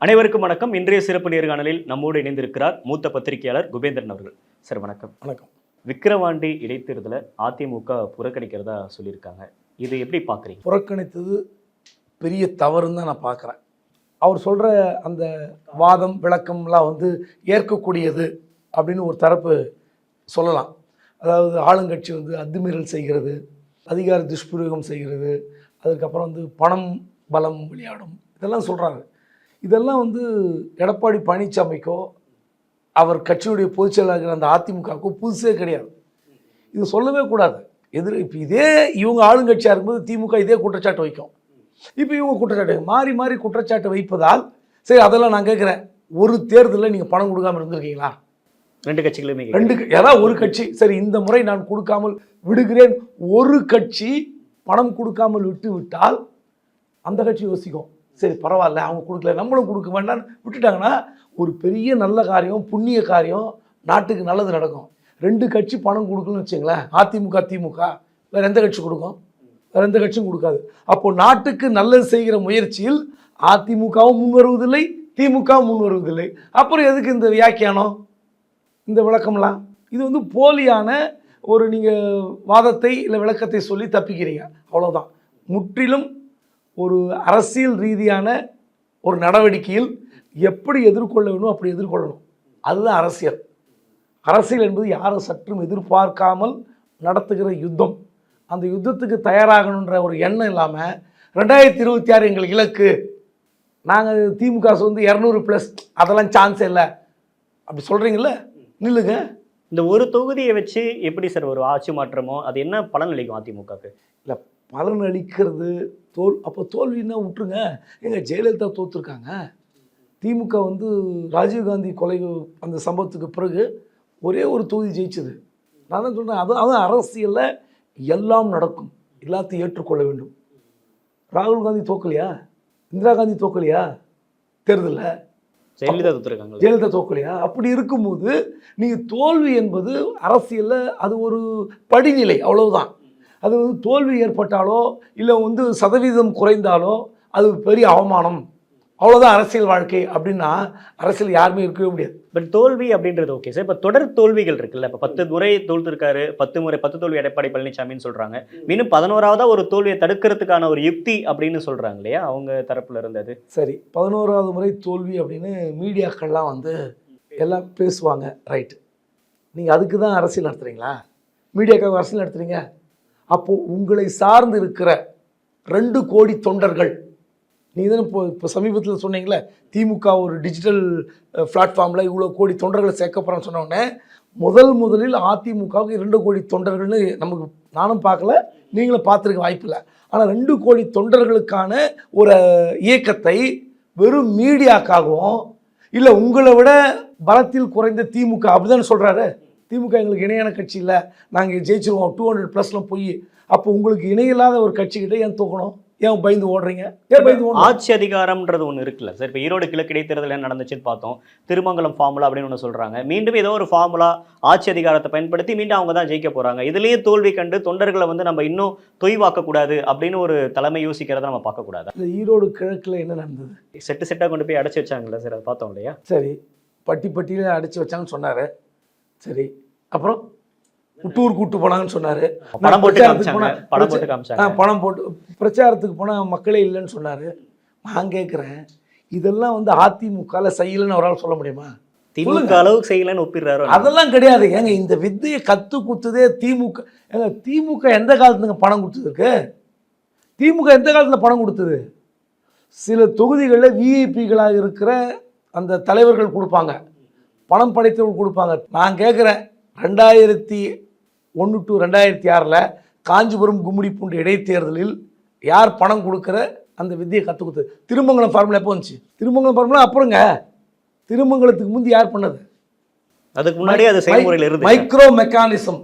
அனைவருக்கும் வணக்கம். இன்றைய சிறப்பு நேர்காணலில் நம்மோடு இணைந்திருக்கிறார் மூத்த பத்திரிகையாளர் குபேந்திரன் அவர்கள். சார் வணக்கம். வணக்கம். விக்கிரவாண்டி இடைத்தேர்தலை அதிமுக புறக்கணிக்கிறதா சொல்லியிருக்காங்க. இது எப்படி பார்க்குறீங்க? புறக்கணித்தது பெரிய தவறுன்னு தான் நான் பார்க்குறேன். அவர் சொல்கிற அந்த வாதம் விளக்கம்லாம் ஏற்கக்கூடியது அப்படின்னு ஒரு தரப்பு சொல்லலாம். அதாவது ஆளுங்கட்சி அத்துமீறல் செய்கிறது, அதிகார துஷ்பிரயோகம் செய்கிறது, அதுக்கப்புறம் பணம் பலம் விளையாடும், இதெல்லாம் சொல்கிறாங்க. இதெல்லாம் எடப்பாடி பழனிசாமிக்கோ அவர் கட்சியுடைய பொதுச் செயலாளர் அந்த அதிமுகவுக்கோ புதுசே கிடையாது. இது சொல்லவே கூடாது. இப்போ இதே இவங்க ஆளுங்கட்சியாக இருக்கும்போது திமுக இதே குற்றச்சாட்டு வைக்கும். இப்போ இவங்க குற்றச்சாட்டு மாறி மாறி குற்றச்சாட்டு வைப்பதால் சரி, அதெல்லாம் நான் கேட்குறேன், ஒரு தேர்தலில் நீங்கள் பணம் கொடுக்காமல் இருந்திருக்கீங்களா? ரெண்டு கட்சிகளுமே யாராவது ஒரு கட்சி சரி இந்த முறை நான் கொடுக்காமல் விடுகிறேன், ஒரு கட்சி பணம் கொடுக்காமல் விட்டு விட்டால் அந்த கட்சி யோசிக்கும், சரி பரவாயில்ல அவங்க கொடுக்கல நம்மளும் கொடுக்க வேண்டாம்னு விட்டுட்டாங்கன்னா ஒரு பெரிய நல்ல காரியம், புண்ணிய காரியம், நாட்டுக்கு நல்லது நடக்கும். ரெண்டு கட்சி பணம் கொடுக்கலன்னு வச்சுங்களேன், அதிமுக திமுக, வேறு எந்த கட்சி கொடுக்கும்? வேறு எந்த கட்சியும் கொடுக்காது. அப்போது நாட்டுக்கு நல்லது செய்கிற முயற்சியில் அதிமுகவும் முன் வருவதில்லை, திமுகவும் முன் வருவதில்லை. அப்புறம் எதுக்கு இந்த வியாக்கியானம், இந்த விளக்கம்லாம்? இது போலியான ஒரு நீங்கள் வாதத்தை இல்லை விளக்கத்தை சொல்லி தப்பிக்கிறீங்க, அவ்வளோதான். முற்றிலும் ஒரு அரசியல் ரீதியான ஒரு நடவடிக்கையில் எப்படி எதிர்கொள்ள வேணும் அப்படி எதிர்கொள்ளணும். அதுதான் அரசியல். அரசியல் என்பது யாரும் சற்றும் எதிர்பார்க்காமல் நடத்துகிற யுத்தம். அந்த யுத்தத்துக்கு தயாராகணுன்ற ஒரு எண்ணம் இல்லாமல் 2026 எங்களுக்கு இலக்கு, நாங்கள் திமுக 200+, அதெல்லாம் சான்ஸே இல்லை அப்படி சொல்கிறீங்கள, நில்லுங்க. இந்த ஒரு தொகுதியை வச்சு எப்படி சார் ஒரு ஆட்சி மாற்றமோ அது என்ன பலன் அளிக்கும் அதிமுகவுக்கு? இல்லை பலன் அளிக்கிறது அப்போ தோல்வின்னா விட்டுருங்க. எங்கள் ஜெயலலிதா தோற்றுருக்காங்க. திமுக ராஜீவ்காந்தி கொலை அந்த சம்பவத்துக்கு பிறகு ஒரே ஒரு தொகுதி ஜெயிச்சது. நான் தான் சொல்கிறேன், அதுவும் அரசியலில் எல்லாம் நடக்கும், எல்லாத்தையும் ஏற்றுக்கொள்ள வேண்டும். ராகுல் காந்தி தோக்கலையா? இந்திரா காந்தி தோக்கலையா? தேர்தலில் ஜெயலலிதா தோக்கலையா? அப்படி இருக்கும்போது நீங்கள் தோல்வி என்பது அரசியலில் அது ஒரு படிநிலை, அவ்வளவுதான். அது தோல்வி ஏற்பட்டாலோ இல்லை சதவீதம் குறைந்தாலோ அது பெரிய அவமானம், அவ்வளோதான் அரசியல் வாழ்க்கை. அப்படின்னா அரசியல் யாருமே இருக்கவே முடியாது. பட் தோல்வி அப்படின்றது ஓகே சார். இப்போ தொடர் தோல்விகள் இருக்குல்ல, இப்போ 10 முறை தோல்த்திருக்காரு, 10 தோல்வி எடப்பாடி பழனிசாமின்னு சொல்கிறாங்க. மீண்டும் 11வது ஒரு தோல்வியை தடுக்கிறதுக்கான ஒரு யுக்தி அப்படின்னு சொல்கிறாங்க இல்லையா அவங்க தரப்பில் இருந்தது. சரி, 11வது முறை தோல்வி அப்படின்னு மீடியாக்கள்லாம் எல்லாம் பேசுவாங்க, ரைட்டு. நீங்கள் அதுக்கு தான் அரசியல் நடத்துகிறீங்களா? மீடியாக்காக அரசியல் நடத்துகிறீங்க? அப்போது உங்களை சார்ந்து இருக்கிற 2 கோடி தொண்டர்கள், நீங்கள் தானே இப்போ சமீபத்தில் சொன்னீங்களே திமுக ஒரு டிஜிட்டல் பிளாட்ஃபார்மில் இவ்வளோ கோடி தொண்டர்களை சேர்க்க போகிறேன்னு சொன்னோடனே முதலில் அதிமுகவுக்கு 2 கோடி தொண்டர்கள்னு நமக்கு நானும் பார்க்கல, நீங்களும் பார்த்துருக்க வாய்ப்பில்லை. ஆனால் 2 கோடி தொண்டர்களுக்கான ஒரு இயக்கத்தை வெறும் மீடியாக்காகவும் இல்லை உங்களை விட பலத்தில் குறைந்த திமுக அப்படிதான் சொல்கிறாரு. திமுக எங்களுக்கு இணையான கட்சி இல்லை, நாங்கள் ஜெயிச்சிருவோம் 200+லாம் போய். அப்போ உங்களுக்கு இணையில்லாத ஒரு கட்சிக்கிட்ட ஏன் தூக்கணும்? ஏன் பயந்து ஓடுறீங்க? ஏன் பயந்து ஓடுறோம்? ஆட்சி அதிகாரம்ன்றது ஒன்று இருக்குல்ல சார். இப்போ ஈரோடு கிழக்கு இடைத்தேர்தல் என்ன நடந்துச்சுன்னு பார்த்தோம். திருமங்கலம் ஃபார்முலா அப்படின்னு ஒன்று சொல்கிறாங்க. மீண்டும் ஏதோ ஒரு ஃபார்முலா ஆட்சி அதிகாரத்தை பயன்படுத்தி மீண்டும் அவங்க தான் ஜெயிக்க போகிறாங்க. இதுலேயே தோல்வி கண்டு தொண்டர்களை நம்ம இன்னும் தொய்வாக்கக்கூடாது அப்படின்னு ஒரு தலைமை யோசிக்கிறத நம்ம பார்க்கக்கூடாது. இந்த ஈரோடு கிழக்கில் என்ன நடந்தது? செட்டாக கொண்டு போய் அடைச்சி வச்சாங்கல்ல சார், அதை பார்த்தோம் இல்லையா? சரி, பட்டியில் அடைச்சி வச்சாங்கன்னு சொன்னார். சரி, அப்புறம் டூர் கூட்டு போனாங்கன்னு சொன்னார். பணம் போட்டு பிரச்சாரத்துக்கு போனால் மக்களே இல்லைன்னு சொன்னார். நான் கேட்குறேன், இதெல்லாம் அதிமுகவில் செய்யலைன்னு அவரால் சொல்ல முடியுமா? திமுக அளவுக்கு செய்யலைன்னு ஒப்பிடுறாரு. அதெல்லாம் கிடையாது ஏங்க. இந்த வித்தையை கற்று கொடுத்ததே திமுக. ஏங்க திமுக எந்த காலத்துங்க பணம் கொடுத்ததுக்கு? திமுக எந்த காலத்தில் பணம் கொடுத்தது? சில தொகுதிகளில் விஐபிகளாக இருக்கிற அந்த தலைவர்கள் கொடுப்பாங்க, பணம் படைத்தவர்கள் கொடுப்பாங்க. நான் கேட்குறேன், 2001 to 2006 காஞ்சிபுரம் கும்மிடிப்பூண்டி இடைத்தேர்தலில் யார் பணம் கொடுக்குற அந்த வித்தியை கற்றுக் கொடுத்தது? திருமங்கலம் ஃபார்முலா எப்போ வந்துச்சு? திருமங்கலம் ஃபார்முலா அப்புறங்க, திருமங்கலத்துக்கு முந்தி யார் பண்ணது? அதுக்கு முன்னாடி அது செயல்முறையில் இருந்து மைக்ரோ மெக்கானிசம்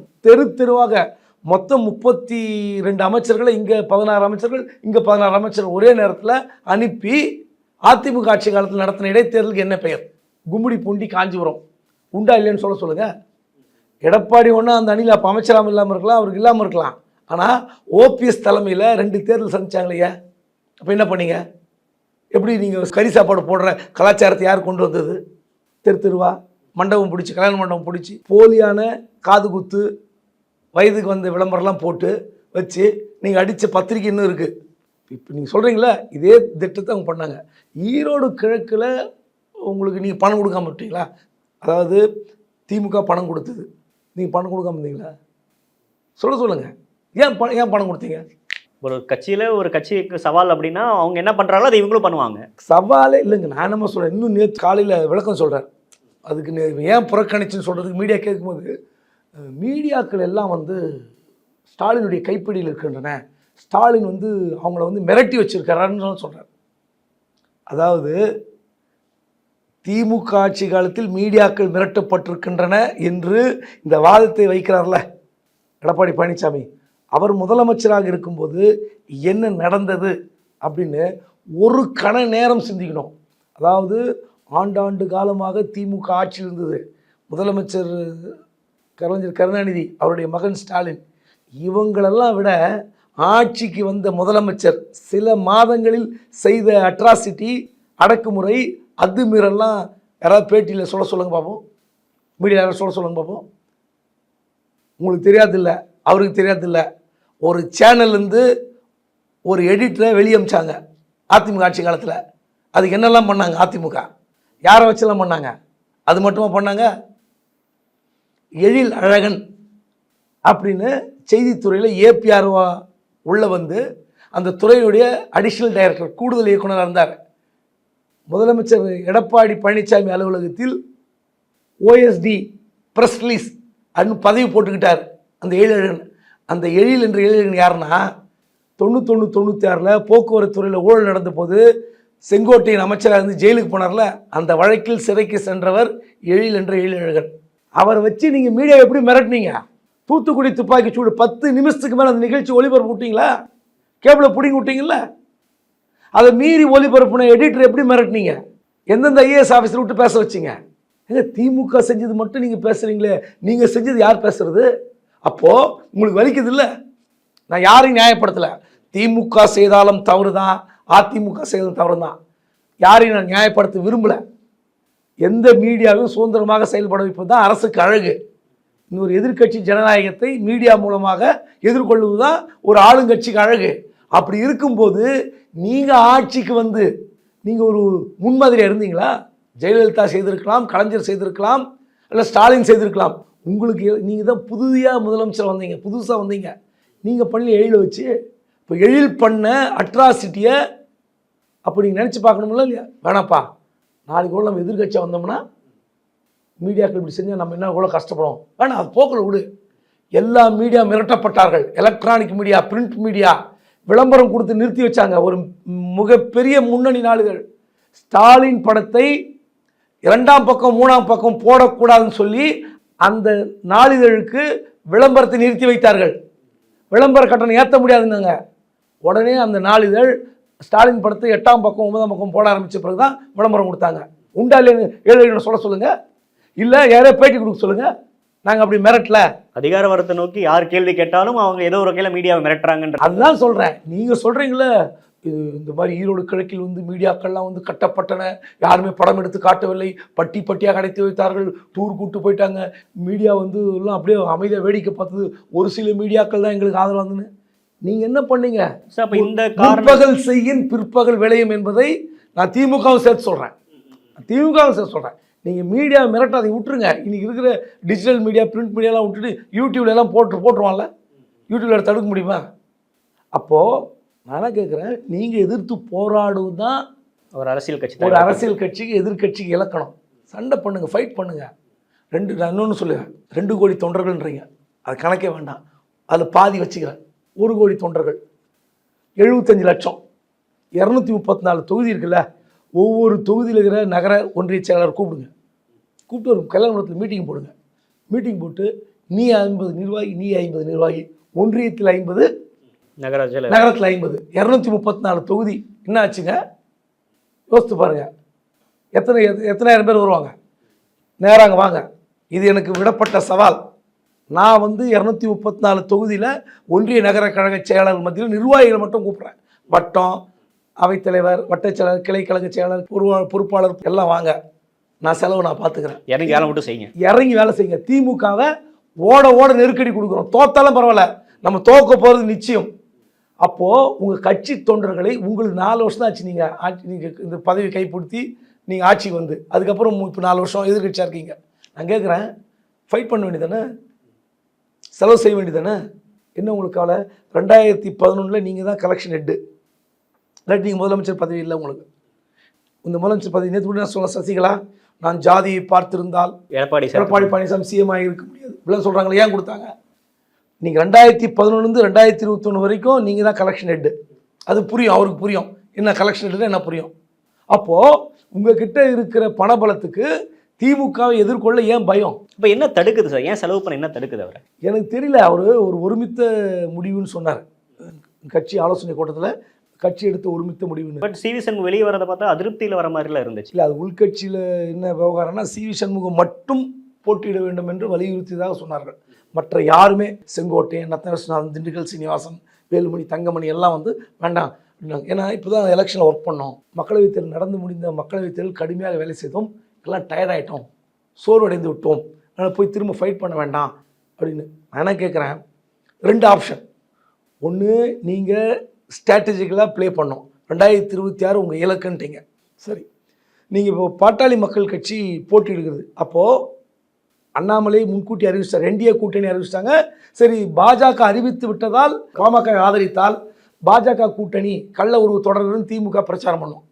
தெருவாக மொத்தம் 32 அமைச்சர்களை, இங்கே 16 அமைச்சர்கள், இங்கே 16 அமைச்சர்கள் ஒரே நேரத்தில் அனுப்பி அதிமுக ஆட்சி காலத்தில் நடத்தின இடைத்தேர்தலுக்கு என்ன பெயர்? கும்மிடிப்பூண்டி காஞ்சிபுரம். உண்டா இல்லைன்னு சொல்லுங்கள். எடப்பாடி ஒன்று அந்த அணியில் அப்போ அமைச்சராமல் இல்லாமல் இருக்கலாம், அவருக்கு இல்லாமல் இருக்கலாம். ஆனால் ஓபிஎஸ் தலைமையில் 2 தேர்தல் சந்திச்சாங்க இல்லையா? அப்போ என்ன பண்ணீங்க? எப்படி நீங்கள் கறி சாப்பாடு போடுற கலாச்சாரத்தை யார் கொண்டு வந்தது? தெருவா மண்டபம் பிடிச்சி, கல்யாண மண்டபம் பிடிச்சி, போலியான காது குத்து, வயதுக்கு வந்த விளம்பரம்லாம் போட்டு வச்சு நீங்கள் அடித்த பத்திரிக்கை இன்னும் இருக்குது. இப்போ நீங்கள் சொல்கிறீங்களா, இதே திட்டத்தை அவங்க பண்ணாங்க. ஈரோடு கிழக்கில் உங்களுக்கு நீங்கள் பணம் கொடுக்காம விட்டீங்களா? அதாவது திமுக பணம் கொடுத்தது, நீங்கள் பணம் கொடுக்காம இருந்தீங்களா? சொல்லுங்கள். ஏன் பணம் கொடுத்தீங்க? ஒரு கட்சியில் ஒரு கட்சிக்கு சவால் அப்படின்னா அவங்க என்ன பண்ணுறாங்களோ அதை இவங்களும் பண்ணுவாங்க. சவாலே இல்லைங்க. நான் என்னமா சொல்கிறேன், இன்னும் நேற்று காலையில் விளக்கம் சொல்கிறேன். அதுக்கு ஏன் புறக்கணிச்சுன்னு சொல்கிறதுக்கு மீடியா கேட்கும்போது, மீடியாக்கள் எல்லாம் வந்து ஸ்டாலினுடைய கைப்பிடியில் இருக்கின்றன, ஸ்டாலின் வந்து அவங்கள வந்து மிரட்டி வச்சிருக்கிறாருன்னு சொல்கிறார். அதாவது திமுக ஆட்சி காலத்தில் மீடியாக்கள் மிரட்டப்பட்டிருக்கின்றன என்று இந்த வாதத்தை வைக்கிறார்ல எடப்பாடி பழனிசாமி, அவர் முதலமைச்சராக இருக்கும்போது என்ன நடந்தது அப்படின்னு ஒரு கண நேரம் சிந்திக்கணும். அதாவது ஆண்டாண்டு காலமாக திமுக ஆட்சியில் இருந்தது. முதலமைச்சர் கலைஞர் கருணாநிதி, அவருடைய மகன் ஸ்டாலின், இவங்களெல்லாம் விட ஆட்சிக்கு வந்த முதலமைச்சர் சில மாதங்களில் செய்த அட்ராசிட்டி, அடக்குமுறை, அத்துமீறலாம் யாராவது பேட்டியில் சொல்லுங்க பார்ப்போம். மீடியா யாராவது சொல்லுங்க பார்ப்போம். உங்களுக்கு தெரியாதில்ல, அவருக்கு தெரியாதில்ல. ஒரு சேனல்லேருந்து ஒரு எடிட்டரை வெளியே அமிச்சாங்க அதிமுக ஆட்சி காலத்தில். அதுக்கு என்னெல்லாம் பண்ணாங்க அதிமுக? யாரை வச்செல்லாம் பண்ணாங்க? அது மட்டுமா பண்ணாங்க? எழில் அழகன் அப்படின்னு செய்தித்துறையில் ஏபிஆர்வா உள்ளே வந்து அந்த துறையுடைய அடிஷ்னல் டைரக்டர், கூடுதல் இயக்குனராக இருந்தார். முதலமைச்சர் எடப்பாடி பழனிசாமி அலுவலகத்தில் ஓஎஸ்டி ப்ரெஸ் ரிலீஸ் அப்படின்னு பதவி போட்டுக்கிட்டார் அந்த எழிலழகன். அந்த எழில் என்ற எழிலழகன் யாருன்னா 91-96 போக்குவரத்து துறையில் ஊழல் நடந்த போது செங்கோட்டையின் அமைச்சராக இருந்து ஜெயிலுக்கு போனார்ல, அந்த வழக்கில் சிறைக்கு சென்றவர் எழில் என்ற எழிலழகன். அவரை வச்சு நீங்கள் மீடியா எப்படி மிரட்டினீங்க? தூத்துக்குடி துப்பாக்கி சூடு 10 நிமிஷத்துக்கு மேலே அந்த நிகழ்ச்சி ஒளிபரப்பு விட்டீங்களா? கேபிளை பிடிங்கி விட்டீங்களா? அதை மீறி ஒளிபரப்புன எடிட்டர் எப்படி மிரட்டினீங்க? எந்தெந்த ஐஏஎஸ் ஆஃபீஸர் விட்டு பேச வச்சிங்க? ஏங்க திமுக செஞ்சது மட்டும் நீங்கள் பேசுகிறீங்களே, நீங்கள் செஞ்சது யார் பேசுறது? அப்போது உங்களுக்கு வலிக்குது இல்லை? நான் யாரையும் நியாயப்படுத்தலை. திமுக செய்தாலும் தவறு தான், அதிமுக செய்தாலும் தவறு தான். யாரையும் நான் நியாயப்படுத்த விரும்பலை. எந்த மீடியாவும் சுதந்திரமாக செயல்பட வைப்பது தான் அரசுக்கு அழகு. இன்னொரு எதிர்க்கட்சி ஜனநாயகத்தை மீடியா மூலமாக எதிர்கொள்வது தான் ஒரு ஆளுங்கட்சிக்கு அழகு. அப்படி இருக்கும்போது நீங்கள் ஆட்சிக்கு வந்து நீங்கள் ஒரு முன்மாதிரியாக இருந்தீங்களா? ஜெயலலிதா செய்திருக்கலாம், கலைஞர் செய்திருக்கலாம், இல்லை ஸ்டாலின் செய்திருக்கலாம். உங்களுக்கு நீங்கள் தான் புதியாக முதலமைச்சர் வந்தீங்க, புதுசாக வந்தீங்க. நீங்கள் பண்ணி எழில வச்சு இப்போ எழில் பண்ண அட்ராசிட்டியை அப்போ நீங்கள் நினச்சி பார்க்கணும்ல இல்லையா? வேணாப்பா, நாளைக்கு கூட நம்ம எதிர்கட்சியாக வந்தோம்னா மீடியாக்கள் இப்படி செஞ்சால் நம்ம என்ன கூட கஷ்டப்படும். வேணாம், அது போக்கில் விடு. எல்லா மீடியா மிரட்டப்பட்டார்கள். எலக்ட்ரானிக் மீடியா, பிரிண்ட் மீடியா விளம்பரம் கொடுத்து நிறுத்தி வச்சாங்க. ஒரு மிகப்பெரிய முன்னணி நாளிதழ் ஸ்டாலின் படத்தை 2ஆம் பக்கம் 3ஆம் பக்கம் போடக்கூடாதுன்னு சொல்லி அந்த நாளிதழுக்கு விளம்பரத்தை நிறுத்தி வைத்தார்கள். விளம்பர கட்டணம் ஏற்ற முடியாதுன்னாங்க. உடனே அந்த நாளிதழ் ஸ்டாலின் படத்தை 8ஆம் பக்கம் 9ஆம் பக்கம் போட ஆரம்பித்த பிறகு தான் விளம்பரம் கொடுத்தாங்க. உண்டா இல்லைன்னு 7 சொல்ல சொல்லுங்கள், இல்லை யாரோ பேட்டி கொடுக்க சொல்லுங்கள். நாங்கள் அப்படி மிரட்டல. அதிகார வரத்தை நோக்கி யார் கேள்வி கேட்டாலும் அவங்க ஏதோ ஒரு வகையில் மீடியாவை மிரட்டுறாங்கன்ற அதுதான் சொல்கிறேன். நீங்கள் சொல்கிறீங்களே இது இந்த மாதிரி ஈரோடு கிழக்கில் வந்து மீடியாக்கள்லாம் வந்து கட்டப்பட்டன, யாருமே படம் எடுத்து காட்டவில்லை, பட்டி பட்டியாக அடைத்து வைத்தார்கள், டூர் கூட்டு போயிட்டாங்க. மீடியா வந்து எல்லாம் அப்படியே அமைதியாக வேடிக்கை பார்த்தது. ஒரு சில மீடியாக்கள் தான் எங்களுக்கு ஆதரவு வந்துன்னு. நீங்கள் என்ன பண்ணீங்க? இந்த முற்பகல் செய்யின் பிற்பகல் விளையும் என்பதை நான் திமுகவும் சேர்த்து சொல்கிறேன். திமுகவும் சேர்த்து சொல்கிறேன். நீங்கள் மீடியா மிரட்டாதை விட்டுருங்க. இன்றைக்கி இருக்கிற டிஜிட்டல் மீடியா, பிரிண்ட் மீடியாலாம் விட்டுட்டு யூடியூப்லாம் போட்டுருவான்ல, யூடியூப்பில் தடுக்க முடியுமா? அப்போது நான் கேட்குறேன், நீங்கள் எதிர்த்து போராடுவது தான் ஒரு அரசியல் கட்சி, ஒரு அரசியல் கட்சிக்கு எதிர்கட்சிக்கு இலக்கணம். சண்டை பண்ணுங்கள், ஃபைட் பண்ணுங்கள். நான் இன்னொன்று சொல்லுங்கள், 2 கோடி தொண்டர்கள்ன்றீங்க, அது கணக்கே வேண்டாம், அதில் பாதி வச்சுக்கிறேன். 1 கோடி தொண்டர்கள், 75 லட்சம், 234 தொகுதி இருக்குல்ல, ஒவ்வொரு தொகுதியில் இருக்கிற நகர ஒன்றிய செயலாளர் கூப்பிடுங்க, கூப்பிட்டு ஒரு கல்யாணத்தில் மீட்டிங் போடுங்க. மீட்டிங் போட்டு நீ 50 நிர்வாகி, நீ 50 நிர்வாகி, ஒன்றியத்தில் 50, நகரத்தில் 50, 234 தொகுதி. என்ன ஆச்சுங்க? யோசித்து பாருங்கள். எத்தனாயிரம் பேர் வருவாங்க? நேராங்க வாங்க, இது எனக்கு விடப்பட்ட சவால். நான் வந்து 234 தொகுதியில் ஒன்றிய நகர கழக செயலாளர் மத்தியில் நிர்வாகிகளை மட்டும் கூப்பிட்றேன். வட்டம், அவைத்தலைவர், வட்டச்செயலர், கிளைக்கழக செயலர், பொறுப்பாளர் எல்லாம் வாங்க, நான் செலவு நான் பார்த்துக்கிறேன், இறங்கி வேலை மட்டும் செய்யுங்க, இறங்கி வேலை செய்யுங்க. திமுகவை ஓட நெருக்கடி கொடுக்குறோம். தோத்தாலும் பரவாயில்ல, நம்ம தோக்க போகிறது நிச்சயம். அப்போது உங்கள் கட்சி தொண்டர்களை, உங்களுக்கு 4 வருஷம் தான் ஆச்சு நீங்கள் இந்த பதவி கைப்படுத்தி நீங்கள் ஆட்சிக்கு வந்து, அதுக்கப்புறம் இப்போ 4 வருஷம் எதிர்கட்சியாக இருக்கீங்க. நான் கேட்குறேன், ஃபைட் பண்ண வேண்டியதானே, செலவு செய்ய வேண்டியதானே? என்ன உங்களுக்கு கவலை? 2011 நீங்கள் தான் கலெக்ஷன் ஹெட்டு, இல்லாட்டி நீங்கள் முதலமைச்சர் பதவி இல்லை உங்களுக்கு. இந்த முதலமைச்சர் பதவி நேற்று நான் சொல்ல சசிகலா, நான் ஜாதியை பார்த்திருந்தால் எடப்பாடி பழனிசாமி சிஎம் ஆகியிருக்க முடியாது இப்படிலாம் சொல்கிறாங்களே, ஏன் கொடுத்தாங்க? நீங்கள் 2011 2021 வரைக்கும் நீங்கள் தான் கலெக்ஷன் ஹெட்டு. அது புரியும், அவருக்கு புரியும் என்ன கலெக்ஷன் ஹெட்டுன்னு என்ன புரியும். அப்போது உங்ககிட்ட இருக்கிற பணபலத்துக்கு திமுகவை எதிர்கொள்ள ஏன் பயம்? இப்போ என்ன தடுக்குது சார்? ஏன் செலவு பண்ண என்ன தடுக்குது அவரை? எனக்கு தெரியல. அவர் ஒரு ஒருமித்த முடிவுன்னு சொன்னார் கட்சி ஆலோசனை கூட்டத்தில், கட்சி எடுத்த ஒருமித்த முடிவுன்னு. பட் சிவி சண்முகம் வெளியே வரதை பார்த்தா அதிருப்தியில் வர மாதிரிலாம் இருந்துச்சு. இல்லை, அது உள்கட்சியில் என்ன விவகாரம்னா, சிவி சண்முகம் மட்டும் போட்டியிட வேண்டும் என்று வலியுறுத்தியதாக சொன்னார்கள். மற்ற யாருமே, செங்கோட்டையன், ரத்னகிருஷ்ணன், திண்டுக்கல் சீனிவாசன், வேலுமணி, தங்கமணி எல்லாம் வந்து வேண்டாம் அப்படின்னாங்க. ஏன்னா இப்போ தான் எலெக்ஷனில் ஒர்க் பண்ணோம், மக்களவைத் தேர்தல் நடந்து முடிந்த மக்களவைத் தேர்தல் கடுமையாக வேலை செய்தோம், எல்லாம் டயர்டாயிட்டோம், சோர்வடைந்து விட்டோம், அதனால் போய் திரும்ப ஃபைட் பண்ண வேண்டாம் அப்படின்னு. நான் என்ன கேட்குறேன், 2 ஆப்ஷன். ஒன்று, நீங்கள் ஸ்ட்ராட்டஜிக்கலாக ப்ளே பண்ணோம், 2026 உங்கள் இலக்குன்ட்டீங்க, சரி. நீங்கள் இப்போ பாட்டாளி மக்கள் கட்சி போட்டியிடுகிறது, அப்போது அண்ணாமலை முன்கூட்டி அறிவிச்சார், என்டிஏ கூட்டணி அறிவிச்சிட்டாங்க. சரி, பாஜக அறிவித்து விட்டதால், பாமக ஆதரித்தால் பாஜக கூட்டணி கள்ள உறவு தொடர்புடன் திமுக பிரச்சாரம் பண்ணும்.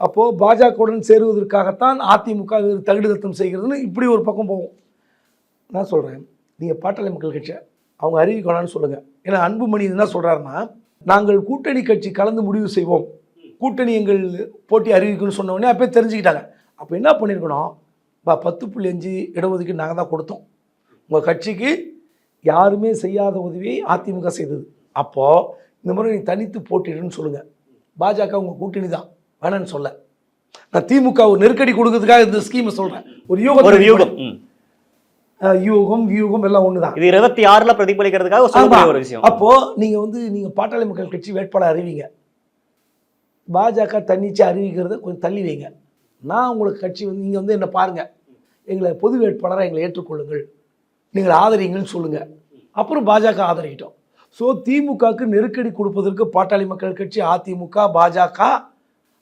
அப்போது பாஜகவுடன் சேருவதற்காகத்தான் அதிமுக தகுதித்தம் செய்கிறதுன்னு இப்படி ஒரு பக்கம் போகும். நான் சொல்கிறேன், நீங்கள் பாட்டாளி மக்கள் கட்சியை அவங்க அறிவிக்கணும்னு சொல்லுங்கள். ஏன்னா அன்புமணி என்ன சொல்கிறாருன்னா, நாங்கள் கூட்டணி கட்சி கலந்து முடிவு செய்வோம், கூட்டணி எங்கள் போட்டி அறிவிக்கணும்னு சொன்ன உடனே அப்போ தெரிஞ்சுக்கிட்டாங்க. அப்போ என்ன பண்ணியிருக்கணும், 10.5 இடஒதுக்கீடு நாங்கள் தான் கொடுத்தோம், உங்கள் கட்சிக்கு யாருமே செய்யாத உதவியை அதிமுக செய்தது, அப்போது இந்த முறை நீ தனித்து போட்டிடுன்னு சொல்லுங்கள். பாஜக உங்கள் கூட்டணி தான், வேணான்னு சொல்ல. நான் திமுக ஒரு நெருக்கடி கொடுக்கறதுக்காக இந்த ஸ்கீமை சொல்கிறேன். ஒரு யூகம் எல்லாம் ஒன்று தான். இது 26ல் பிரதிபலிக்கிறதுக்காக ஒரு விஷயம். அப்போது நீங்கள் வந்து நீங்கள் பாட்டாளி மக்கள் கட்சி வேட்பாளர் அறிவிங்க, பாஜக தன்னிச்சு அறிவிக்கிறத கொஞ்சம் தள்ளி வைங்க. நான் உங்களுக்கு கட்சி வந்து நீங்கள் வந்து என்னை பாருங்கள், எங்களை பொது வேட்பாளராக எங்களை ஏற்றுக்கொள்ளுங்கள், நீங்கள் ஆதரிங்கன்னு சொல்லுங்கள், அப்புறம் பாஜக ஆதரிக்கிட்டோம். ஸோ திமுகவுக்கு நெருக்கடி கொடுப்பதற்கு பாட்டாளி மக்கள் கட்சி, அதிமுக, பாஜக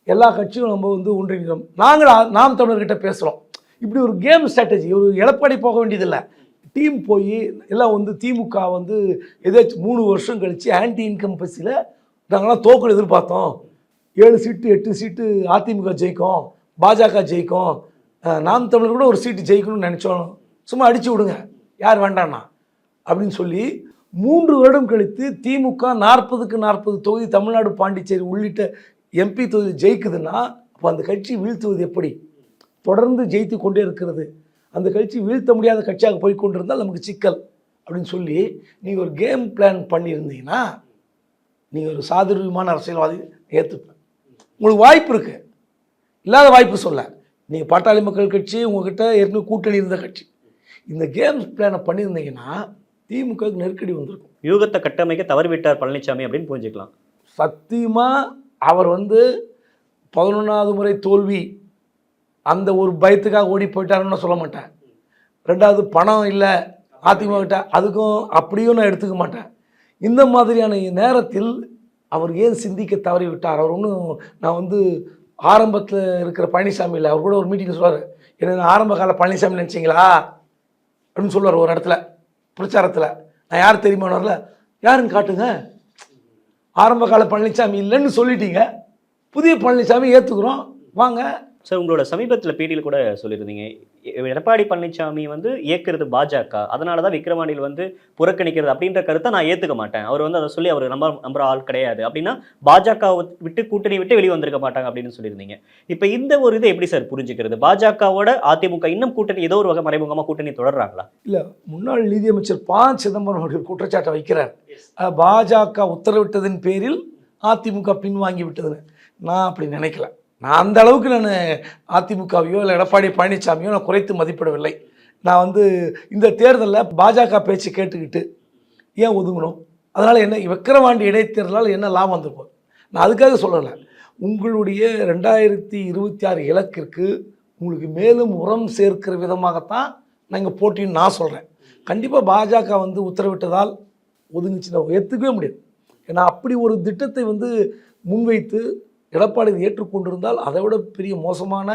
எல்லா கட்சியும் நம்ம வந்து ஒன்றிணைக்கிறோம். நாம் தமிழர்கிட்ட பேசுகிறோம். இப்படி ஒரு கேம் ஸ்ட்ராட்டஜி, ஒரு எடப்பாடி போக வேண்டியதில்லை, டீம் போய் எல்லாம் வந்து திமுக வந்து ஏதாச்சும் 3 வருஷம் கழித்து ஆன்டி இன்கம் பஸ்ஸில் நாங்களாம் தோக்கல் எதிர்பார்த்தோம், 7 சீட்டு 8 சீட்டு அதிமுக ஜெயிக்கும், பாஜக ஜெயிக்கும், நாம் தமிழர் கூட ஒரு சீட்டு ஜெயிக்கணும்னு நினச்சோம், சும்மா அடித்து விடுங்க, யார் வேண்டாண்ணா அப்படின்னு சொல்லி 3 வருடம் கழித்து திமுக 40க்கு 40 தொகுதி தமிழ்நாடு, பாண்டிச்சேரி உள்ளிட்ட எம்பி தொகுதி ஜெயிக்குதுன்னா, அப்போ அந்த கட்சி வீழ்த்துவது எப்படி? தொடர்ந்து ஜெயித்து கொண்டே இருக்கிறது. அந்த கட்சி வீழ்த்த முடியாத கட்சியாக போய் கொண்டிருந்தால் நமக்கு சிக்கல் அப்படின்னு சொல்லி நீங்கள் ஒரு கேம் பிளான் பண்ணியிருந்தீங்கன்னா, நீங்கள் ஒரு சாதுரியமான அரசியல்வாதி ஏற்றுப்பேன். உங்களுக்கு வாய்ப்பு இருக்குது, இல்லாத வாய்ப்பு சொல்ல. நீங்கள் பாட்டாளி மக்கள் கட்சி உங்கள்கிட்ட ஏற்கனவே கூட்டணி இருந்த கட்சி, இந்த கேம் பிளானை பண்ணியிருந்தீங்கன்னா திமுகவுக்கு நெருக்கடி வந்திருக்கும். யூகத்தை கட்டமைக்க தவறிவிட்டார் பழனிசாமி அப்படின்னு புரிஞ்சுக்கலாம். சத்தியமாக அவர் வந்து 11வது முறை தோல்வி அந்த ஒரு பயத்துக்காக ஓடி போயிட்டாருன்னு சொல்ல மாட்டேன். 2வது பணம் இல்லை அதிமுக கிட்ட, அதுக்கும் அப்படியும் நான் எடுத்துக்க மாட்டேன். இந்த மாதிரியான நேரத்தில் அவர் ஏன் சிந்திக்க தவறி விட்டார்? அவர் ஒன்றும், நான் வந்து ஆரம்பத்தில் இருக்கிற பழனிசாமி இல்லை, அவர் கூட ஒரு மீட்டிங் சொல்லுவார், என்ன ஆரம்ப கால பழனிசாமி நினச்சிங்களா அப்படின்னு சொல்லுவார் ஒரு இடத்துல பிரச்சாரத்தில். நான் யார் தெரியுமானவரில், யாருன்னு காட்டுங்க, ஆரம்ப கால பழனிசாமி இல்லைன்னு சொல்லிட்டீங்க, புதிய பழனிசாமி ஏற்றுக்குறோம் வாங்க. சார், உங்களோட சமீபத்தில் பேட்டியில் கூட சொல்லியிருந்தீங்க, எடப்பாடி பழனிசாமி வந்து இயக்கிறது பாஜக, அதனால தான் விக்கிரவாண்டியில் வந்து புறக்கணிக்கிறது அப்படின்ற கருத்தை நான் ஏற்றுக்க மாட்டேன். அவர் வந்து அதை சொல்லி அவர் நம்புற ஆள் கிடையாது அப்படின்னா பாஜகவை விட்டு கூட்டணி விட்டு வெளியே வந்திருக்க மாட்டாங்க அப்படின்னு சொல்லியிருந்தீங்க. இப்போ இந்த ஒரு இதை எப்படி சார் புரிஞ்சுக்கிறது? பாஜகவோட அதிமுக இன்னும் கூட்டணி ஏதோ ஒரு வகை மறைமுகமாக கூட்டணி தொடர்றாங்களா? இல்லை, முன்னாள் நீதியமைச்சர் ப. சிதம்பரம் அவர்கள் குற்றச்சாட்டை வைக்கிறார், பாஜக உத்தரவிட்டதன் பேரில் அதிமுக பின்வாங்கி விட்டதுன்னு. நான் அப்படி நினைக்கல. நான் அந்த அளவுக்கு நான் அதிமுகவையோ இல்லை எடப்பாடி பழனிசாமியோ நான் குறைத்து மதிப்பிடவில்லை. நான் வந்து இந்த தேர்தலில் பாஜக பேச்சு கேட்டுக்கிட்டு ஏன் ஒதுங்கணும், அதனால் என்ன விக்கிரவாண்டி இடைத்தேர்தலால் என்ன லாபம் வந்திருப்போம், நான் அதுக்காக சொல்லலை. உங்களுடைய 2026 இலக்கிற்கு உங்களுக்கு மேலும் உரம் சேர்க்கிற விதமாகத்தான் நான் இங்கே போட்டின்னு நான் சொல்கிறேன். கண்டிப்பாக பாஜக வந்து உத்தரவிட்டதால் ஒதுங்குச்சுன்னா ஏற்றுக்கவே முடியாது. ஏன்னா அப்படி ஒரு திட்டத்தை வந்து முன்வைத்து எடப்பாடி ஏற்றுக்கொண்டிருந்தால் அதை விட பெரிய மோசமான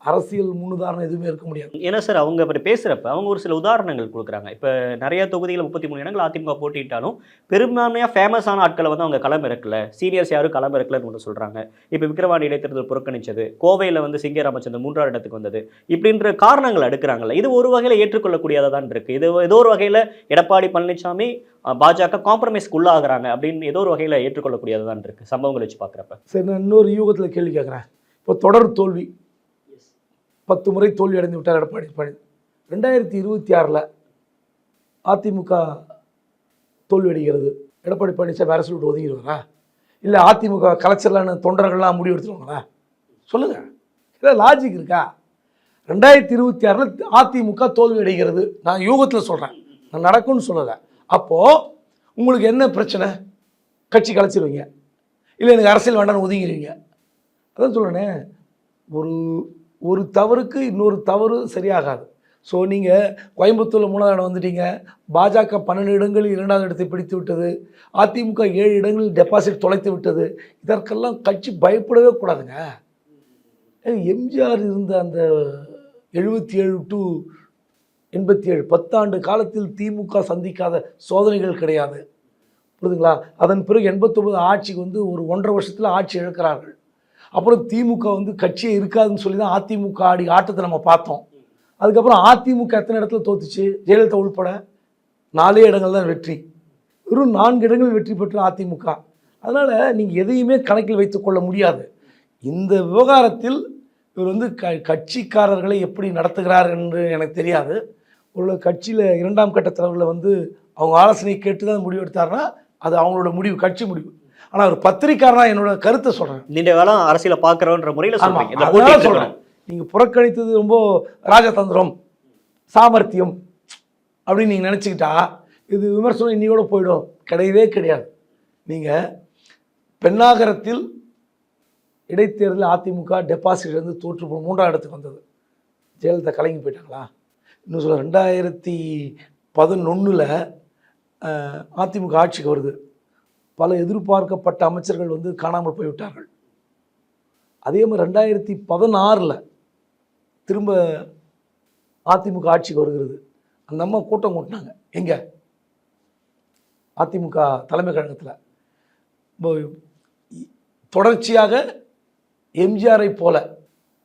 அரசியல் முன்னுதாரணம் எதுவுமே இருக்க முடியாது. ஏன்னா சார் அவங்க அப்படி பேசுகிறப்ப அவங்க ஒரு சில உதாரணங்கள் கொடுக்குறாங்க. இப்போ நிறைய தொகுதியில் 33 இடங்கள் அதிமுக போட்டிட்டாலும் பெரும்பான்மையாக ஃபேமஸான ஆட்களை வந்து அவங்க களம் இறக்கல, சீனியர்ஸ் யாரும் களம் இறக்கலன்னு ஒன்று சொல்கிறாங்க. இப்போ விக்கிரவாண்டி இடைத்தேர்தல் புறக்கணிச்சது, கோவையில் வந்து சிங்கே ராமச்சந்திரன் 3ஆவது இடத்துக்கு வந்தது, இப்படின்ற காரணங்கள் எடுக்கிறாங்கல்ல, இது ஒரு வகையில் ஏற்றுக்கொள்ளக்கூடியதாக தான் இருக்குது. இது ஏதோ ஒரு வகையில் எடப்பாடி பழனிசாமி பாஜக காம்ப்ரமைஸ்க்கு உள்ளாகிறாங்க அப்படின்னு ஏதோ ஒரு வகையில் ஏற்றுக்கொள்ளக்கூடியதாக தான் இருக்குது சம்பவங்களை வச்சு பார்க்குறப்ப. சரி, நான் இன்னொரு யூகத்தில் கேள்வி கேட்குறேன். இப்போ தொடர் தோல்வி 10 முறை தோல்வி அடைந்து விட்டார் எடப்பாடி பழனி. 2026 அதிமுக தோல்வி அடைகிறது, எடப்பாடி பழனிசாமி அரசு விட்டு ஒதுங்கிடுவாரா? இல்லை அதிமுக கலைச்சலான தொண்டர்கள்லாம் முடிவு எடுத்துருவாங்களா? சொல்லுங்கள், இல்லை லாஜிக் இருக்கா? 2026 அதிமுக தோல்வி அடைகிறது, நான் யூகத்தில் சொல்கிறேன், நான் நடக்கும்னு சொல்லலை. அப்போது உங்களுக்கு என்ன பிரச்சனை? கட்சி கலைச்சிருவீங்க, இல்லை எனக்கு அரசியல் வேண்டாம்னு ஒதுங்கிடுவீங்க. அதான் சொல்கிறேனே, ஒரு தவறுக்கு இன்னொரு தவறு சரியாகாது. ஸோ நீங்கள் கோயம்புத்தூரில் 3ஆவது இடம் வந்துட்டீங்க, பாஜக 12 இடங்களில் 2வது இடத்தை பிடித்து விட்டது, அதிமுக 7 இடங்களில் டெபாசிட் தொலைத்து விட்டது. இதற்கெல்லாம் கட்சி பயப்படவே கூடாதுங்க. எம்ஜிஆர் இருந்த அந்த 77 to 87 10 ஆண்டு காலத்தில் திமுக சந்திக்காத சோதனைகள் கிடையாது, புரியுதுங்களா? அதன் பிறகு 89 ஆட்சிக்கு வந்து ஒரு 1.5 வருஷத்தில் ஆட்சி இழக்கிறார்கள். அப்புறம் திமுக வந்து கட்சியே இருக்காதுன்னு சொல்லி தான் அதிமுக ஆடி ஆட்டத்தை நம்ம பார்த்தோம். அதுக்கப்புறம் அதிமுக எத்தனை இடத்துல தோத்துச்சு? ஜெயலலிதா உள்பட 4 இடங்கள் தான் வெற்றி, வெறும் 4 இடங்கள் வெற்றி பெற்ற அதிமுக. அதனால் நீங்கள் எதையுமே கணக்கில் வைத்துக்கொள்ள முடியாது. இந்த விவகாரத்தில் இவர் வந்து கட்சிக்காரர்களை எப்படி நடத்துகிறார் என்று எனக்கு தெரியாது. ஒரு கட்சியில் 2ஆம் கட்ட தலைவர்களை வந்து அவங்க ஆலோசனை கேட்டு தான் முடிவு எடுத்தாருன்னா அது அவங்களோட முடிவு, கட்சி முடிவு. ஆனால் ஒரு பத்திரிக்காரனா என்னோட கருத்தை சொல்கிறேன். நீண்ட காலம் அரசியலை பார்க்குறோன்ற முறையில் சொல்கிறேன். நீங்கள் புறக்கணித்தது ரொம்ப ராஜதந்திரம், சாமர்த்தியம் அப்படின்னு நீங்கள் நினச்சிக்கிட்டா இது விமர்சனம் இன்னையோட போயிடும். கிடையவே கிடையாது. நீங்கள் பெண்ணாகரத்தில் இடைத்தேர்தலில் அதிமுக டெபாசிட் இருந்து தோற்று 3ஆவது இடத்துக்கு வந்தது. ஜெயலலிதா கலங்கி போயிட்டாங்களா? இன்னும் சொல்ல 2011 அதிமுக ஆட்சிக்கு வருது. பல எதிர்பார்க்கப்பட்ட அமைச்சர்கள் வந்து காணாமல் போய்விட்டார்கள். அதே மாதிரி 2016 திரும்ப அதிமுக ஆட்சிக்கு வருகிறது. அந்த அம்மா கூட்டம் கூட்டினாங்க எங்கே? அதிமுக தலைமை கழகத்தில். தொடர்ச்சியாக எம்ஜிஆரை போல,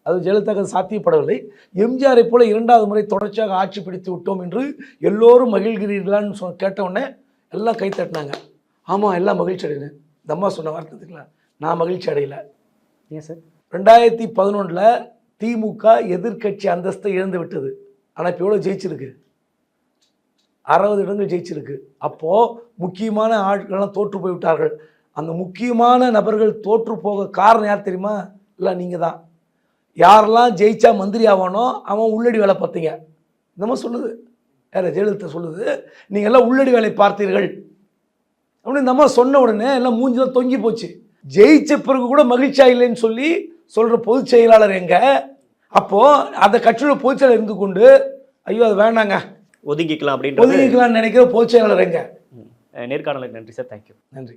அது ஜெயலலிதாவுக்கு சாத்தியப்படவில்லை, எம்ஜிஆரை போல 2வது முறை தொடர்ச்சியாக ஆட்சி பிடித்து விட்டோம் என்று எல்லோரும் மகிழ்கிறீர்களான்னு கேட்டவுடனே எல்லாம் கை தட்டினாங்க. ஆமாம், எல்லாம் மகிழ்ச்சி அடையினேன். இந்த அம்மா சொன்ன வார்த்தைங்களா, நான் மகிழ்ச்சி அடையலை. ஏன் சார்? 2011 திமுக எதிர்கட்சி அந்தஸ்தை இழந்து விட்டது. ஆனால் இப்போ எவ்வளோ ஜெயிச்சிருக்கு? 60 இடங்கள் ஜெயிச்சிருக்கு. அப்போது முக்கியமான ஆட்கள்லாம் தோற்று போய்விட்டார்கள். அந்த முக்கியமான நபர்கள் தோற்று போக காரணம் யார் தெரியுமா? இல்லை, நீங்கள் தான். யாரெல்லாம் ஜெயிச்சா மந்திரி ஆவானோ அவன் உள்ளடி வேலை பார்த்தீங்க. இந்த மாதிரி சொல்லுது, யார்? ஜெயலலிதா சொல்லுது, நீங்கள் எல்லாம் உள்ளடி வேலை பார்த்தீர்கள் அப்படின்னு இந்த மாதிரி சொன்ன உடனே எல்லாம் மூஞ்சிலாம் தொங்கி போச்சு. ஜெயிச்ச பிறகு கூட மகிழ்ச்சியா இல்லைன்னு சொல்லி சொல்கிற பொதுச் செயலாளர் எங்க? அப்போது அந்த கட்சியோட பொதுச் செயலாளர் இருந்து கொண்டு ஐயோ அது வேணாங்க ஒதுங்கிக்கலாம்னு நினைக்கிற பொதுச் செயலாளர் எங்க? நேர்காணலுக்கு நன்றி சார். தேங்க்யூ. நன்றி.